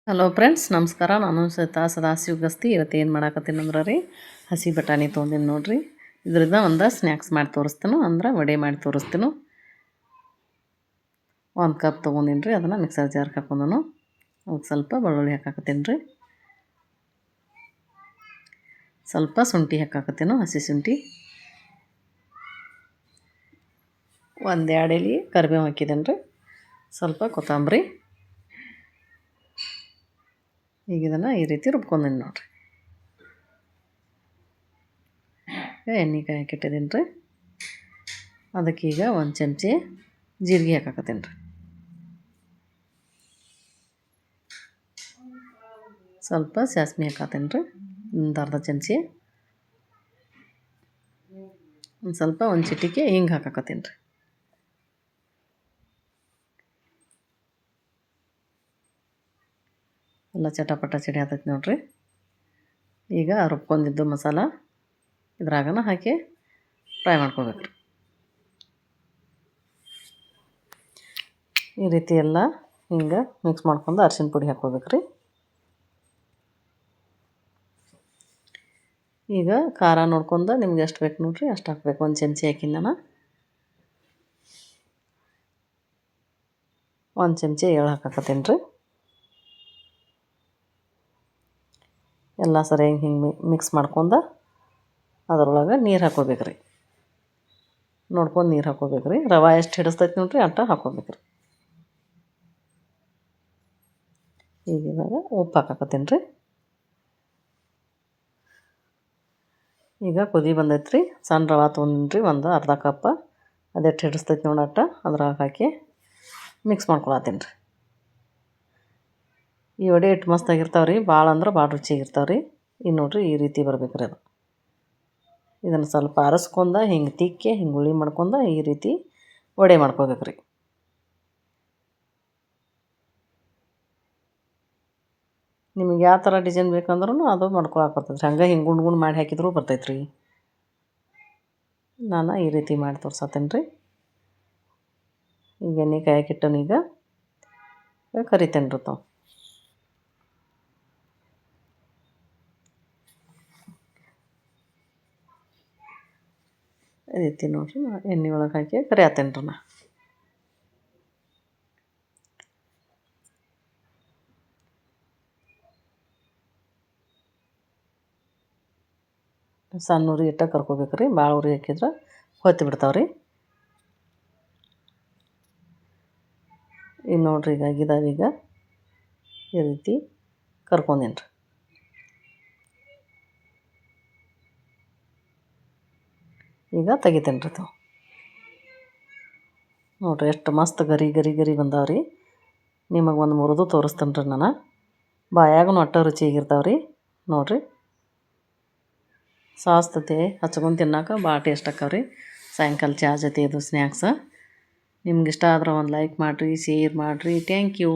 Hello friends, ನಮಸ್ಕಾರ. ನಾನು ಸದಾಶಿವ ಗಸ್ತಿ. ಇವತ್ತು ಏನು ಮಾಡಾಕತ್ತೀನಿ ಅಂದ್ರೆ ರೀ, ಹಸಿ ಬಟಾಣಿ ತೊಗೊಂಡಿನಿ ನೋಡ್ರಿ. ಇದರಿಂದ ಒಂದು ಸ್ನ್ಯಾಕ್ಸ್ ಮಾಡಿ ತೋರಿಸ್ತೀನಿ, ಅಂದ್ರೆ ವಡೆ ಮಾಡಿ ತೋರಿಸ್ತೀನಿ. 1 ಕಪ್ ತೊಗೊಂಡಿನಿ ರೀ. ಅದನ್ನು ಮಿಕ್ಸರ್ ಜಾರ್ಗೆ ಹಾಕೊಂಡನು. ಅದಕ್ಕೆ ಸ್ವಲ್ಪ ಬೆಳ್ಳುಳ್ಳಿ ಹಾಕಾಕತ್ತೀನಿ ರೀ. ಸ್ವಲ್ಪ ಶುಂಠಿ ಹಾಕಾಕತ್ತೀನಿ, ಹಸಿ ಶುಂಠಿ. 1-2 ಎಲೆ ಕರಿಬೇವು ಹಾಕಿದ್ದೇನೆ ರೀ. ಸ್ವಲ್ಪ ಕೊತ್ತಂಬರಿ. ಈಗ ಇದನ್ನು ಈ ರೀತಿ ರುಬ್ಕೊಂಡೀನಿ ನೋಡಿರಿ. ಎಣ್ಣೆ ಕಾಯಕ್ಕೆ ಇಟ್ಟಿದ್ದೀನಿ ರೀ. ಅದಕ್ಕೀಗ 1 ಚಮಚೆ ಜೀರಿಗೆ ಹಾಕಾಕತ್ತೀನಿ ರೀ. ಸ್ವಲ್ಪ ಸಾಸ್ಮೆ ಹಾಕಾತೀನಿ ರೀ, ಒಂದು ಅರ್ಧ ಚಮಚೆ. ಒಂದು ಸ್ವಲ್ಪ 1 ಚಿಟಿಕೆ ಹಿಂಗೆ ಹಾಕಾಕತ್ತೀನಿ ರೀ. ಎಲ್ಲ ಚಟಪಟ ಚಡಿ ಆತೈತೆ ನೋಡಿರಿ. ಈಗ ರುಬ್ಕೊಂಡಿದ್ದು ಮಸಾಲ ಇದ್ರಾಗನ ಹಾಕಿ ಫ್ರೈ ಮಾಡ್ಕೋಬೇಕು ರೀ. ಈ ರೀತಿ ಎಲ್ಲ ಹಿಂಗೆ ಮಿಕ್ಸ್ ಮಾಡ್ಕೊಂಡು ಅರಿಶಿನ ಪುಡಿ ಹಾಕ್ಕೋಬೇಕು ರೀ. ಈಗ ಖಾರ ನೋಡ್ಕೊಂಡು ನಿಮ್ಗೆ ಎಷ್ಟು ಬೇಕು ನೋಡಿರಿ ಅಷ್ಟು ಹಾಕ್ಬೇಕು. 1 ಚಮಚೆ ಹಾಕಿನಿ ನಾನು. 1 ಚಮಚೆ ಎಳ್ಳು ಹಾಕಾಕತ್ತೀನಿ ರೀ. ಎಲ್ಲ ಸರಿಯಾಗಿ ಹಿಂಗೆ ಮಿಕ್ಸ್ ಮಾಡ್ಕೊಂಡು ಅದರೊಳಗೆ ನೀರು ಹಾಕ್ಕೋಬೇಕು ರೀ. ನೋಡ್ಕೊಂಡು ನೀರು ಹಾಕ್ಕೋಬೇಕು ರೀ. ರವೆ ಎಷ್ಟು ಹಿಡಿಸ್ತೈತೆ ನೋಡಿರಿ ಅಷ್ಟ ಹಾಕ್ಕೋಬೇಕು ರೀ. ಈಗ ಇವಾಗ ಉಪ್ಪು ಹಾಕಾಕತ್ತೀನಿ ರೀ. ಈಗ ಕುದಿ ಬಂದೈತೆ ರೀ. ಸಣ್ಣ ರವೆ ತೊಗೊಂಡಿನಿ ರೀ, ಒಂದು ಅರ್ಧ ಕಪ್. ಅದೆಷ್ಟು ಹಿಡಿಸ್ತೈತೆ ನೋಡಟ್ಟ ಅದ್ರಾಗ ಹಾಕಿ ಮಿಕ್ಸ್ ಮಾಡ್ಕೊಳತ್ತೀನಿ ರೀ. ಈ ವಡೆ ಎಷ್ಟು ಮಸ್ತಾಗಿರ್ತಾವೆ ರೀ, ಭಾಳ ಅಂದ್ರೆ ಭಾಳ ರುಚಿಯಾಗಿರ್ತಾವೆ ರೀ. ಈಗ ನೋಡಿರಿ ಈ ರೀತಿ ಬರ್ಬೇಕು ರೀ ಅದು. ಇದನ್ನು ಸ್ವಲ್ಪ ಅರಸ್ಕೊಂಡು ಹಿಂಗೆ ತಿಕ್ಕಿ ಹಿಂಗೆ ಹುಳಿ ಮಾಡ್ಕೊಂಡು ಈ ರೀತಿ ವಡೆ ಮಾಡ್ಕೋಬೇಕು ರೀ. ನಿಮಗೆ ಯಾವ ಥರ ಡಿಸೈನ್ ಬೇಕಂದ್ರೂ ಅದು ಮಾಡ್ಕೊಳಕ್ಕೆ ಬರ್ತೈತೆ ರೀ. ಹಂಗೆ ಹಿಂಗೆ ಗುಂಡು ಗುಂಡು ಮಾಡಿ ಹಾಕಿದ್ರೂ ಬರ್ತೈತೆ ರೀ. ನಾನು ಈ ರೀತಿ ಮಾಡಿ ತೋರ್ಸತ್ತೀನಿ ರೀ. ಈಗ ಎಣ್ಣೆ ಕಾಯಕ್ಕಿಟ್ಟನು. ಈಗ ಕರಿತೇನೆ ರೀ ತಾವು. ಈ ರೀತಿ ನೋಡಿರಿ ಎಣ್ಣೆ ಒಳಗೆ ಹಾಕಿ ಕರಿಯತ್ತೇನೆ ರೀ. ಸಣ್ಣ ಉರಿ ಇಟ್ಟ ಕರ್ಕೋಬೇಕು ರೀ. ಭಾಳ ಉರಿ ಹಾಕಿದ್ರೆ ಹೊತ್ತಿ ಬಿಡ್ತಾವೆ ರೀ. ಈಗ ನೋಡಿರಿ ಈಗ ಆಗಿದಾವೆ. ಈಗ ಈ ರೀತಿ ಕರ್ಕೊಂಡೇನಿ ರೀ. ಈಗ ತೆಗಿತೇನೆ ರೀ ತಾವು. ನೋಡಿರಿ ಎಷ್ಟು ಮಸ್ತ್ ಗರಿ ಗರಿ ಗರಿ ಬಂದಾವೆ ರೀ. ನಿಮಗೆ ಒಂದು ಮುರಿದು ತೋರಿಸ್ತೇನೆ ರೀ ನಾನು. ಬಾಯಾಗೂ ಅಟ್ಟ ರುಚಿಯಾಗಿರ್ತಾವೆ ರೀ. ನೋಡಿರಿ ಸಾಸ್ತತೆ ಹಚ್ಕೊಂಡು ತಿನ್ನೋಕೆ ಭಾಳ ಟೇಸ್ಟ್ ಆಕ್ಕವೆ ರೀ. ಸಾಯಂಕಾಲ ಚಹಾ ಜೊತೆ ಇದು ಸ್ನ್ಯಾಕ್ಸ್. ನಿಮ್ಗೆ ಇಷ್ಟ ಆದ್ರೆ ಒಂದು ಲೈಕ್ ಮಾಡಿರಿ, ಶೇರ್ ಮಾಡಿರಿ. Thank you.